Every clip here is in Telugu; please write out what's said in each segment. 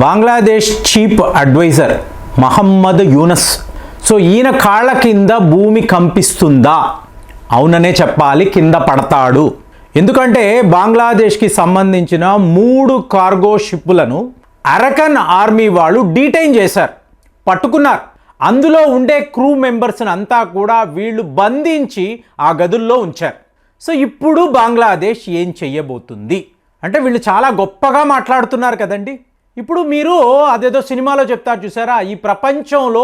Bangladesh chief adviser Muhammad Yunus. So ఈయన కాళ్ళ కింద భూమి కంపిస్తుందా? అవుననే చెప్పాలి, కింద పడతాడు. ఎందుకంటే బంగ్లాదేశ్కి సంబంధించిన 3 కార్గో షిప్పులను అరకన్ ఆర్మీ వాళ్ళు డీటైన్ చేశారు, పట్టుకున్నారు. అందులో ఉండే క్రూ మెంబర్స్ని అంతా కూడా వీళ్ళు బంధించి ఆ గదుల్లో ఉంచారు. సో ఇప్పుడు బంగ్లాదేశ్ ఏం చెయ్యబోతుంది అంటే, వీళ్ళు చాలా గొప్పగా మాట్లాడుతున్నారు కదండి. ఇప్పుడు మీరు అదేదో సినిమాలో చెప్తారు చూసారా, ఈ ప్రపంచంలో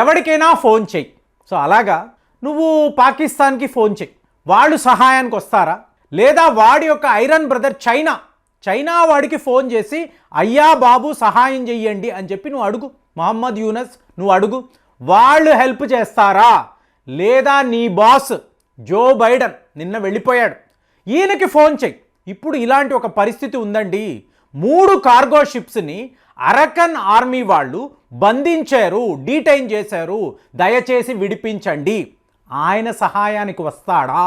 ఎవరికైనా ఫోన్ చెయ్యి. సో అలాగా నువ్వు పాకిస్తాన్కి ఫోన్ చెయ్యి, వాళ్ళు సహాయానికి వస్తారా? లేదా వాడి యొక్క ఐరన్ బ్రదర్ చైనా వాడికి ఫోన్ చేసి అయ్యా బాబు సహాయం చెయ్యండి అని చెప్పి నువ్వు అడుగు, మహమ్మద్ యూనస్ నువ్వు అడుగు, వాళ్ళు హెల్ప్ చేస్తారా? లేదా నీ బాస్ జో బైడెన్ నిన్న వెళ్ళిపోయాడు, ఈయనకి ఫోన్ చెయ్యి. ఇప్పుడు ఇలాంటి ఒక పరిస్థితి ఉందండి. 3 కార్గో షిప్స్ని అరకన్ ఆర్మీ వాళ్ళు బంధించారు, డీటైన్ చేశారు. దయచేసి విడిపించండి. ఆయన సహాయానికి వస్తాడా?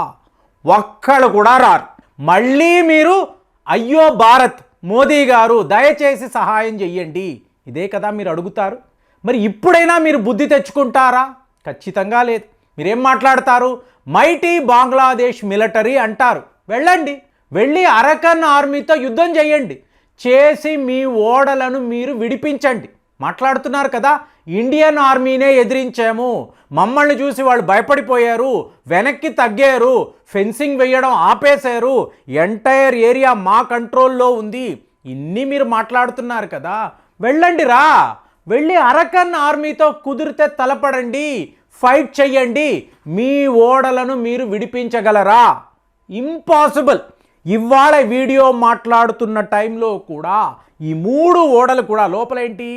ఒక్కడు కూడా రారు. మళ్ళీ మీరు అయ్యో భారత్ మోదీ గారు దయచేసి సహాయం చెయ్యండి, ఇదే కదా మీరు అడుగుతారు. మరి ఇప్పుడైనా మీరు బుద్ధి తెచ్చుకుంటారా? ఖచ్చితంగా లేదు. మీరేం మాట్లాడతారు? మైటీ బంగ్లాదేశ్ మిలిటరీ అంటారు. వెళ్ళండి, వెళ్ళి అరకన్ ఆర్మీతో యుద్ధం చేయండి, చేసి మీ ఓడలను మీరు విడిపించండి. మాట్లాడుతున్నారు కదా, ఇండియన్ ఆర్మీనే ఎదిరించాము, మమ్మల్ని చూసి వాళ్ళు భయపడిపోయారు, వెనక్కి తగ్గారు, ఫెన్సింగ్ వేయడం ఆపేశారు, ఎంటైర్ ఏరియా మా కంట్రోల్లో ఉంది, ఇన్ని మీరు మాట్లాడుతున్నారు కదా. వెళ్ళండి రా, వెళ్ళి అరకన్ ఆర్మీతో కుదిరితే తలపడండి, ఫైట్ చెయ్యండి. మీ ఓడలను మీరు విడిపించగలరా? ఇంపాసిబుల్. ఇవాళ వీడియో మాట్లాడుతున్న టైంలో కూడా ఈ 3 ఓడలు కూడా లోపల ఏంటి,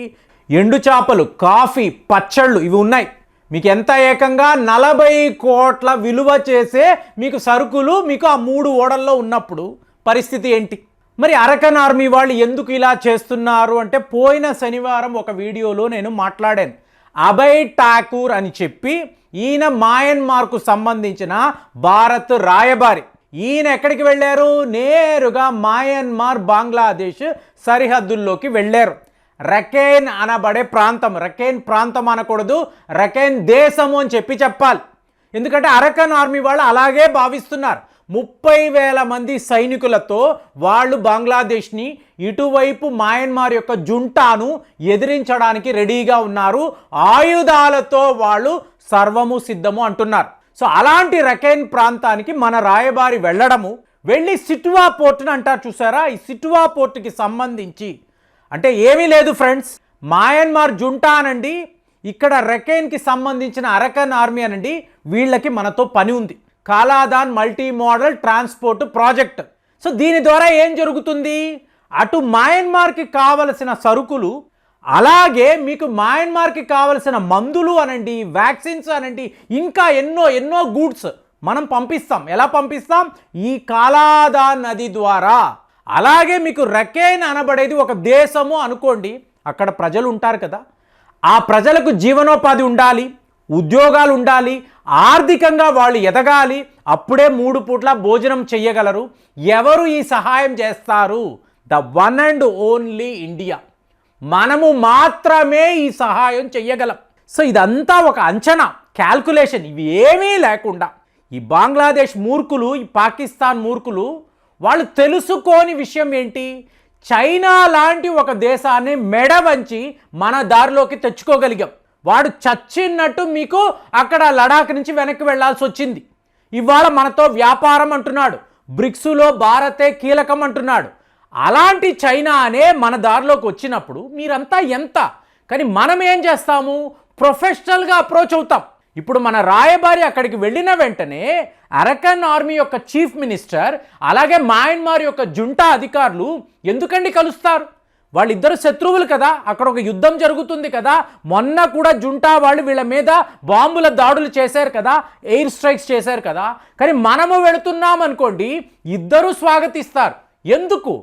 ఎండు చేపలు, కాఫీ, పచ్చళ్ళు ఇవి ఉన్నాయి. మీకు ఎంత ఏకంగా 40 కోట్ల విలువ చేసే మీకు సరుకులు మీకు ఆ 3 ఓడల్లో ఉన్నప్పుడు పరిస్థితి ఏంటి? మరి అరకన్ ఆర్మీ వాళ్ళు ఎందుకు ఇలా చేస్తున్నారు అంటే, పోయిన శనివారం ఒక వీడియోలో నేను మాట్లాడాను. అభయ్ ఠాకూర్ అని చెప్పి ఈయన మయన్మార్కు సంబంధించిన భారత్ రాయబారి. ఈయన ఎక్కడికి వెళ్ళారు? నేరుగా మయన్మార్ బంగ్లాదేశ్ సరిహద్దుల్లోకి వెళ్ళారు. రఖైన్ అనబడే ప్రాంతం, రఖైన్ ప్రాంతం అనకూడదు, రఖైన్ దేశము అని చెప్పాలి. ఎందుకంటే అరకన్ ఆర్మీ వాళ్ళు అలాగే భావిస్తున్నారు. 30,000 మంది సైనికులతో వాళ్ళు బంగ్లాదేశ్ని ఇటువైపు మయన్మార్ యొక్క జుంటాను ఎదిరించడానికి రెడీగా ఉన్నారు. ఆయుధాలతో వాళ్ళు సర్వము సిద్ధము అంటున్నారు. సో అలాంటి రఖైన్ ప్రాంతానికి మన రాయబారి వెళ్ళడము, వెళ్ళి సిట్వా పోర్టును అంటారు చూసారా, ఈ సిట్వా పోర్టుకి సంబంధించి అంటే ఏమీ లేదు ఫ్రెండ్స్, మయన్మార్ జుంటా అనండి, ఇక్కడ రఖైన్కి సంబంధించిన అరకన్ ఆర్మీ అనండి, వీళ్ళకి మనతో పని ఉంది. Kaladan multi modal transport project. So దీని ద్వారా ఏం జరుగుతుంది, అటు మయన్మార్కి కావలసిన సరుకులు, అలాగే మీకు మయన్మార్కి కావలసిన మందులు అనండి, వ్యాక్సిన్స్ అనండి, ఇంకా ఎన్నో గూడ్స్ మనం పంపిస్తాం. ఎలా పంపిస్తాం? ఈ కాలాదాన్ నది ద్వారా. అలాగే మీకు రఖైన్ అనబడేది ఒక దేశము అనుకోండి, అక్కడ ప్రజలు ఉంటారు కదా, ఆ ప్రజలకు జీవనోపాధి ఉండాలి, ఉద్యోగాలు ఉండాలి, ఆర్థికంగా వాళ్ళు ఎదగాలి, అప్పుడే 3 పూట్ల భోజనం చెయ్యగలరు. ఎవరు ఈ సహాయం చేస్తారు? The one and only India. మనము మాత్రమే ఈ సహాయం చెయ్యగలం. సో ఇదంతా ఒక అంచనా, క్యాల్కులేషన్, ఇవి ఏమీ లేకుండా ఈ బంగ్లాదేశ్ మూర్ఖులు, ఈ పాకిస్తాన్ మూర్ఖులు వాళ్ళు తెలుసుకోని విషయం ఏంటి, చైనా లాంటి ఒక దేశాన్ని మెడ వంచి మన దారిలోకి తెచ్చుకోగలిగాం. వాడు చచ్చినట్టు మీకు అక్కడ లడాక్ నుంచి వెనక్కి వెళ్లాల్సి వచ్చింది. ఇవాళ మనతో వ్యాపారం అంటున్నాడు, బ్రిక్స్లో భారతే కీలకం అంటున్నాడు. అలాంటి చైనా అనే మన దారిలోకి వచ్చినప్పుడు మీరంతా ఎంత, కానీ మనం ఏం చేస్తాము, ప్రొఫెషనల్గా అప్రోచ్ అవుతాం. ఇప్పుడు మన రాయబారి అక్కడికి వెళ్ళిన వెంటనే అరకన్ ఆర్మీ యొక్క చీఫ్ మినిస్టర్ అలాగే మయన్మార్ యొక్క జుంటా అధికారులు ఎందుకండి కలుస్తారు? వాళ్ళిద్దరు శత్రువులు కదా, అక్కడ ఒక యుద్ధం జరుగుతుంది కదా. మొన్న కూడా జుంటా వాళ్ళు వీళ్ళ మీద బాంబుల దాడులు చేశారు కదా, ఎయిర్ స్ట్రైక్స్ చేశారు కదా. కానీ మనము వెళుతున్నాం అనుకోండి, ఇద్దరు స్వాగతిస్తారు. ఎందుకు?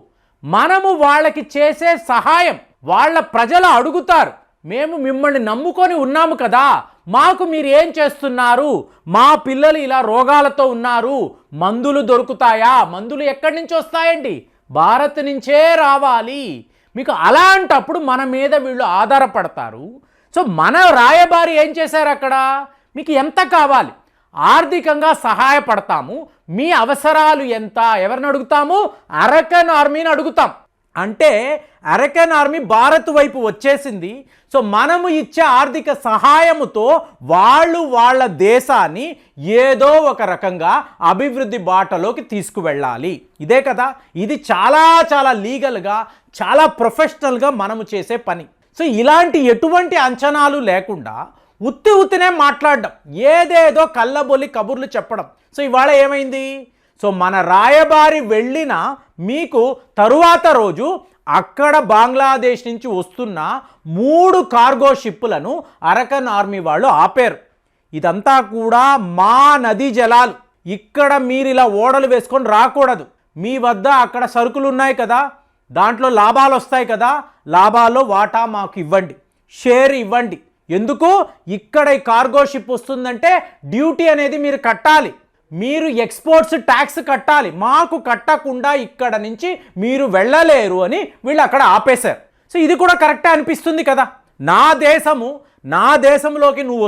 మనము వాళ్ళకి చేసే సహాయం వాళ్ళ ప్రజలు అడుగుతారు, మేము మిమ్మల్ని నమ్ముకొని ఉన్నాము కదా, మాకు మీరు ఏం చేస్తున్నారు, మా పిల్లలు ఇలా రోగాలతో ఉన్నారు, మందులు దొరుకుతాయా? మందులు ఎక్కడి నుంచి వస్తాయండి? భారత్ నుంచే రావాలి. మీకు అలాంటప్పుడు మన మీద వీళ్ళు ఆధారపడతారు. సో మన రాయబారి ఏం చేశారు అక్కడ, మీకు ఎంత కావాలి ఆర్థికంగా సహాయపడతాము, మీ అవసరాలు ఎంత, ఎవరిని అడుగుతాము, అరకన్ ఆర్మీని అడుగుతాం. అంటే అరకన్ ఆర్మీ భారత్ వైపు వచ్చేసింది. సో మనము ఇచ్చే ఆర్థిక సహాయముతో వాళ్ళు వాళ్ళ దేశాన్ని ఏదో ఒక రకంగా అభివృద్ధి బాటలోకి తీసుకువెళ్ళాలి. ఇదే కదా, ఇది చాలా చాలా లీగల్గా, చాలా ప్రొఫెషనల్గా మనము చేసే పని. సో ఇలాంటి ఎటువంటి అంచనాలు లేకుండా ఉత్తినే మాట్లాడడం, ఏదేదో కళ్ళబొల్లి కబుర్లు చెప్పడం. సో ఇవాళ ఏమైంది, సో మన రాయబారి వెళ్ళిన మీకు తరువాత రోజు అక్కడ బంగ్లాదేశ్ నుంచి వస్తున్న 3 కార్గో షిప్పులను అరకన్ ఆర్మీ వాళ్ళు ఆపారు. ఇదంతా కూడా మా నదీ జలాలు, ఇక్కడ మీరు ఇలా ఓడలు వేసుకొని రాకూడదు, మీ వద్ద అక్కడ సరుకులు ఉన్నాయి కదా, దాంట్లో లాభాలు వస్తాయి కదా, లాభాల్లో వాటా మాకు ఇవ్వండి, షేర్ ఇవ్వండి. ఎందుకు, ఇక్కడ ఈ కార్గో షిప్ వస్తుందంటే డ్యూటీ అనేది మీరు కట్టాలి, మీరు ఎక్స్పోర్ట్స్ ట్యాక్స్ కట్టాలి, మాకు కట్టకుండా ఇక్కడ నుంచి మీరు వెళ్ళలేరు అని వీళ్ళు అక్కడ ఆపేశారు. సో ఇది కూడా కరెక్టే అనిపిస్తుంది కదా, నా దేశంలోకి నువ్వు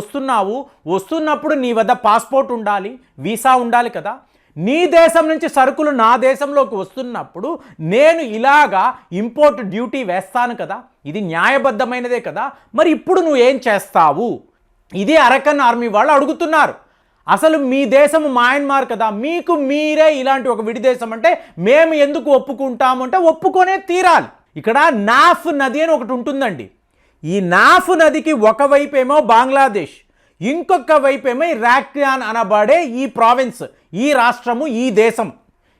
వస్తున్నప్పుడు నీ వద్ద పాస్పోర్ట్ ఉండాలి, వీసా ఉండాలి కదా. నీ దేశం నుంచి సరుకులు నా దేశంలోకి వస్తున్నప్పుడు నేను ఇలాగా ఇంపోర్ట్ డ్యూటీ వేస్తాను కదా, ఇది న్యాయబద్ధమైనదే కదా. మరి ఇప్పుడు నువ్వు ఏం చేస్తావు, ఇది అరకన్ ఆర్మీ వాళ్ళు అడుగుతున్నారు. అసలు మీ దేశం మయన్మార్ కదా, మీకు మీరే ఇలాంటి ఒక విడి దేశం అంటే మేము ఎందుకు ఒప్పుకుంటాము అంటే ఒప్పుకొనే తీరాలి. ఇక్కడ నాఫ్ నది అని ఒకటి ఉంటుందండి. ఈ నాఫ్ నదికి ఒకవైపు ఏమో బంగ్లాదేశ్, ఇంకొక వైపు ఏమో రాఖ్యాన్ అనబడే ఈ ప్రావిన్స్, ఈ రాష్ట్రము, ఈ దేశం.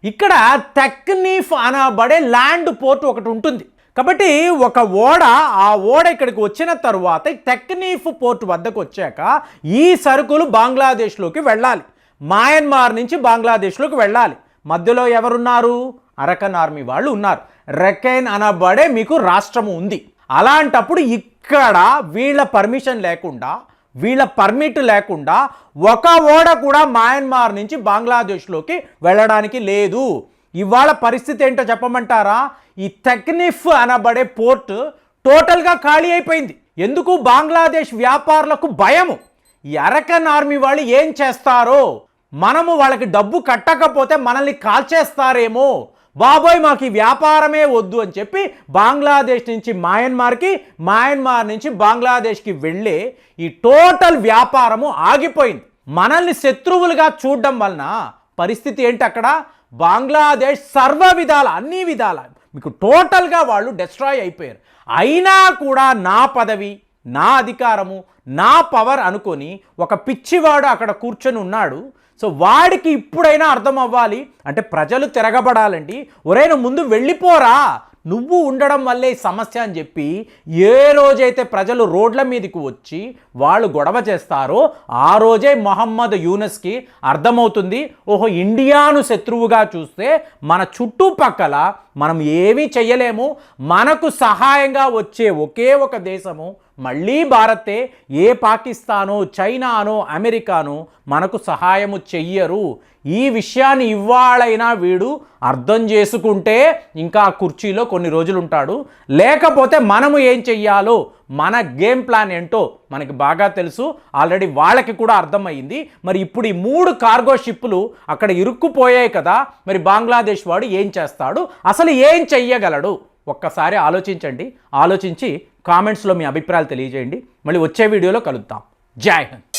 ఇక్కడ తెక్నీఫ్ అనబడే ల్యాండ్ పోర్ట్ ఒకటి ఉంటుంది. కాబట్టి ఒక ఆ ఓడ ఇక్కడికి వచ్చిన తరువాత తెక్నీఫ్ పోర్ట్ వద్దకు వచ్చాక ఈ సరుకులు బంగ్లాదేశ్లోకి వెళ్ళాలి, మయన్మార్ నుంచి బంగ్లాదేశ్లోకి వెళ్ళాలి. మధ్యలో ఎవరున్నారు, అరకన్ ఆర్మీ వాళ్ళు ఉన్నారు. రకైన్ అనబడే మీకు రాష్ట్రము ఉంది. అలాంటప్పుడు ఇక్కడ వీళ్ళ పర్మిషన్ లేకుండా, వీళ్ళ పర్మిట్ లేకుండా ఒక ఓడ కూడా మయన్మార్ నుంచి బంగ్లాదేశ్లోకి వెళ్ళడానికి లేదు. ఇవాళ పరిస్థితి ఏంటో చెప్పమంటారా, ఈ తెక్నీఫ్ అనబడే పోర్ట్ టోటల్గా ఖాళీ అయిపోయింది. ఎందుకు, బంగ్లాదేశ్ వ్యాపారులకు భయము, ఈ అరకన్ ఆర్మీ వాళ్ళు ఏం చేస్తారో, మనము వాళ్ళకి డబ్బు కట్టకపోతే మనల్ని కాల్చేస్తారేమో, బాబోయ్ మాకు ఈ వ్యాపారమే వద్దు అని చెప్పి బంగ్లాదేశ్ నుంచి మయన్మార్కి, మయన్మార్ నుంచి బంగ్లాదేశ్కి వెళ్ళే ఈ టోటల్ వ్యాపారము ఆగిపోయింది. మనల్ని శత్రువులుగా చూడడం వలన పరిస్థితి ఏంటి, అక్కడ బంగ్లాదేశ్ సర్వ విధాల, అన్ని విధాల మీకు టోటల్గా వాళ్ళు డిస్ట్రాయ్ అయిపోయారు. అయినా కూడా నా పదవి, నా అధికారము, నా పవర్ అనుకొని ఒక పిచ్చివాడు అక్కడ కూర్చొని ఉన్నాడు. సో వాడికి ఇప్పుడైనా అర్థం అవ్వాలి, అంటే ప్రజలు తిరగబడాలండి, ఒరేను ముందు వెళ్ళిపోరా, నువ్వు ఉండడం వల్లే ఈ సమస్య అని చెప్పి ఏ రోజైతే ప్రజలు రోడ్ల మీదకి వచ్చి వాళ్ళు గొడవ చేస్తారో ఆ రోజే మొహమ్మద్ యూనస్కి అర్థమవుతుంది, ఓహో ఇండియాను శత్రువుగా చూస్తే మన చుట్టుపక్కల మనం ఏమీ చెయ్యలేము, మనకు సహాయంగా వచ్చే ఒకే ఒక దేశము మళ్ళీ భారతే, ఏ పాకిస్తానో చైనానో అమెరికానో మనకు సహాయము చెయ్యరు. ఈ విషయాన్ని ఇవాళైనా వీడు అర్థం చేసుకుంటే ఇంకా కుర్చీలో కొన్ని రోజులు ఉంటాడు, లేకపోతే మనము ఏం చెయ్యాలో మన గేమ్ ప్లాన్ ఏంటో మనకి బాగా తెలుసు, ఆల్రెడీ వాళ్ళకి కూడా అర్థమైంది. మరి ఇప్పుడు ఈ 3 కార్గో షిప్పులు అక్కడ ఇరుక్కుపోయాయి కదా, మరి బంగ్లాదేశ్ వాడు ఏం చేస్తాడు, అసలు ఏం చెయ్యగలడు, ఒక్కసారి ఆలోచించండి. ఆలోచించి కామెంట్స్లో మీ అభిప్రాయాలు తెలియజేయండి. మళ్ళీ వచ్చే వీడియోలో కలుద్దాం. జై హింద్.